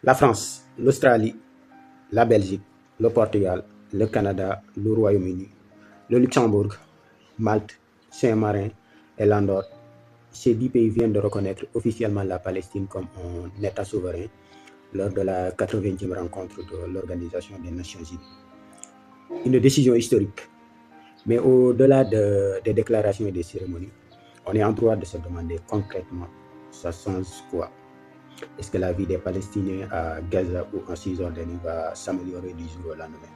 La France, l'Australie, la Belgique, le Portugal, le Canada, le Royaume-Uni, le Luxembourg, Malte, Saint-Marin et l'Andorre. Ces 10 pays viennent de reconnaître officiellement la Palestine comme un État souverain lors de la 80e rencontre de l'Organisation des Nations Unies. Une décision historique. Mais au-delà des déclarations et des cérémonies, on est en droit de se demander concrètement, ça change quoi? Est-ce que la vie des Palestiniens à Gaza ou en Cisjordanie va s'améliorer du jour au lendemain?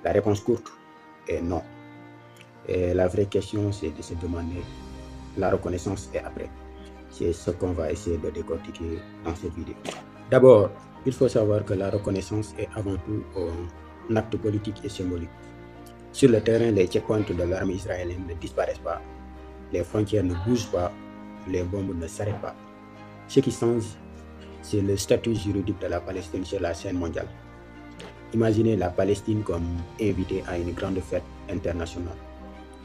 La réponse courte est non. Et la vraie question, c'est de se demander la reconnaissance et après. C'est ce qu'on va essayer de décortiquer dans cette vidéo. D'abord, il faut savoir que la reconnaissance est avant tout un acte politique et symbolique. Sur le terrain, les checkpoints de l'armée israélienne ne disparaissent pas, les frontières ne bougent pas, les bombes ne s'arrêtent pas. Ce qui change, c'est le statut juridique de la Palestine sur la scène mondiale. Imaginez la Palestine comme invitée à une grande fête internationale.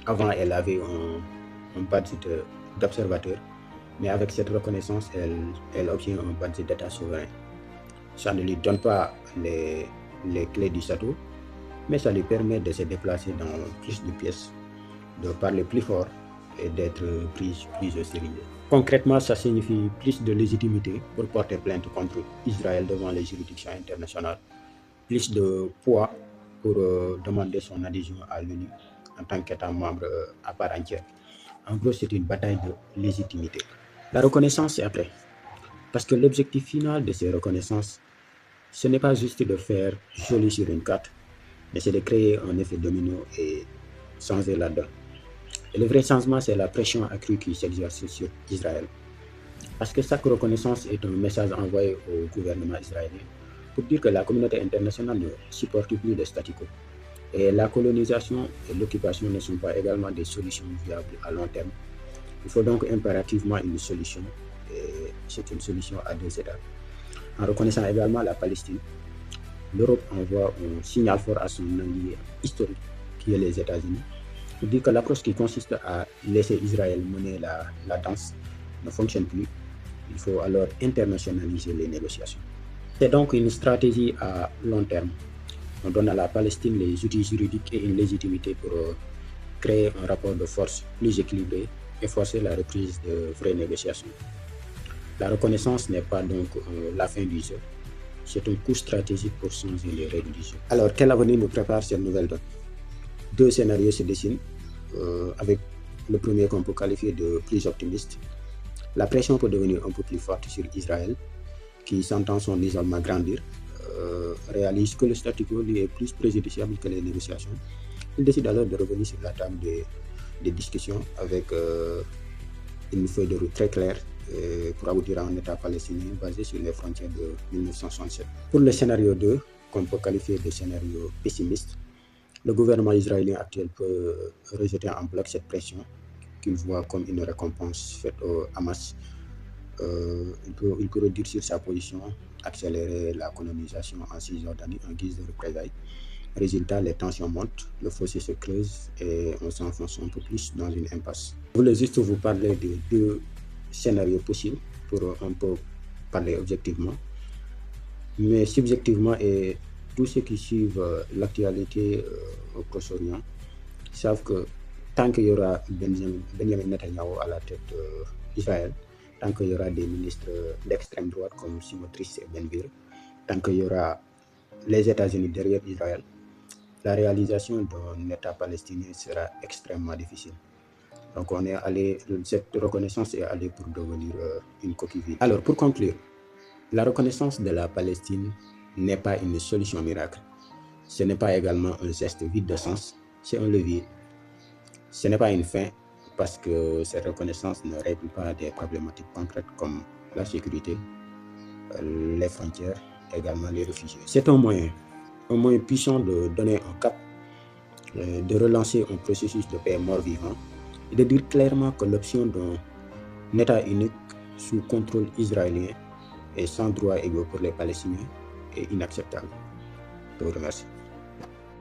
Avant, elle avait un badge d'observateur, mais avec cette reconnaissance, elle obtient un badge d'État souverain. Ça ne lui donne pas les clés du château, mais ça lui permet de se déplacer dans plus de pièces, de parler plus fort et d'être prise plus au sérieux. Concrètement, ça signifie plus de légitimité pour porter plainte contre Israël devant les juridictions internationales, plus de poids pour demander son adhésion à l'ONU en tant qu'État membre à part entière. En gros, c'est une bataille de légitimité. La reconnaissance, c'est après. Parce que l'objectif final de ces reconnaissances, ce n'est pas juste de faire joli sur une carte, mais c'est de créer un effet domino et changer la donne. Et le vrai changement, c'est la pression accrue qui s'exerce sur Israël. Parce que chaque reconnaissance est un message envoyé au gouvernement israélien pour dire que la communauté internationale ne supporte plus le statu quo. Et la colonisation et l'occupation ne sont pas également des solutions viables à long terme. Il faut donc impérativement une solution, et c'est une solution à deux États. En reconnaissant également la Palestine, l'Europe envoie un signal fort à son allié historique, qui est les États-Unis, pour dire que l'approche qui consiste à laisser Israël mener la danse ne fonctionne plus. Il faut alors internationaliser les négociations. C'est donc une stratégie à long terme. On donne à la Palestine les outils juridiques et une légitimité pour créer un rapport de force plus équilibré et forcer la reprise de vraies négociations. La reconnaissance n'est pas donc la fin du jeu, c'est un coup stratégique pour changer les règles du jeu. Alors, quel avenir nous prépare cette nouvelle donne? Deux scénarios se dessinent, avec le premier qu'on peut qualifier de plus optimiste. La pression peut devenir un peu plus forte sur Israël, qui sentant son isolement grandir, réalise que le statu quo lui est plus préjudiciable que les négociations. Il décide alors de revenir sur la table des discussions avec une feuille de route très claire pour aboutir à un État palestinien basé sur les frontières de 1967. Pour le scénario 2, qu'on peut qualifier de scénario pessimiste, le gouvernement israélien actuel peut rejeter en bloc cette pression qu'il voit comme une récompense faite au Hamas. Il peut réduire sur sa position, accélérer la colonisation en Cisjordanie en guise de représailles. Résultat, les tensions montent, le fossé se creuse et on s'enfonce un peu plus dans une impasse. Je voulais juste vous parler de deux scénarios possibles pour un peu parler objectivement. Mais subjectivement, et tous ceux qui suivent l'actualité au Proche-Orient savent que tant qu'il y aura Benjamin Netanyahu à la tête d'Israël, tant qu'il y aura des ministres d'extrême droite comme Smotrich et Ben-Gvir, tant qu'il y aura les États-Unis derrière Israël, la réalisation d'un État palestinien sera extrêmement difficile. Donc cette reconnaissance est allée pour devenir une coquille vide. Alors pour conclure, la reconnaissance de la Palestine n'est pas une solution miracle. Ce n'est pas également un geste vide de sens, c'est un levier. Ce n'est pas une fin parce que cette reconnaissance ne règle pas des problématiques concrètes comme la sécurité, les frontières, également les réfugiés. C'est un moyen puissant de donner un cap, de relancer un processus de paix mort-vivant et de dire clairement que l'option d'un État unique sous contrôle israélien et sans droit égaux pour les Palestiniens est inacceptable. Je vous remercie.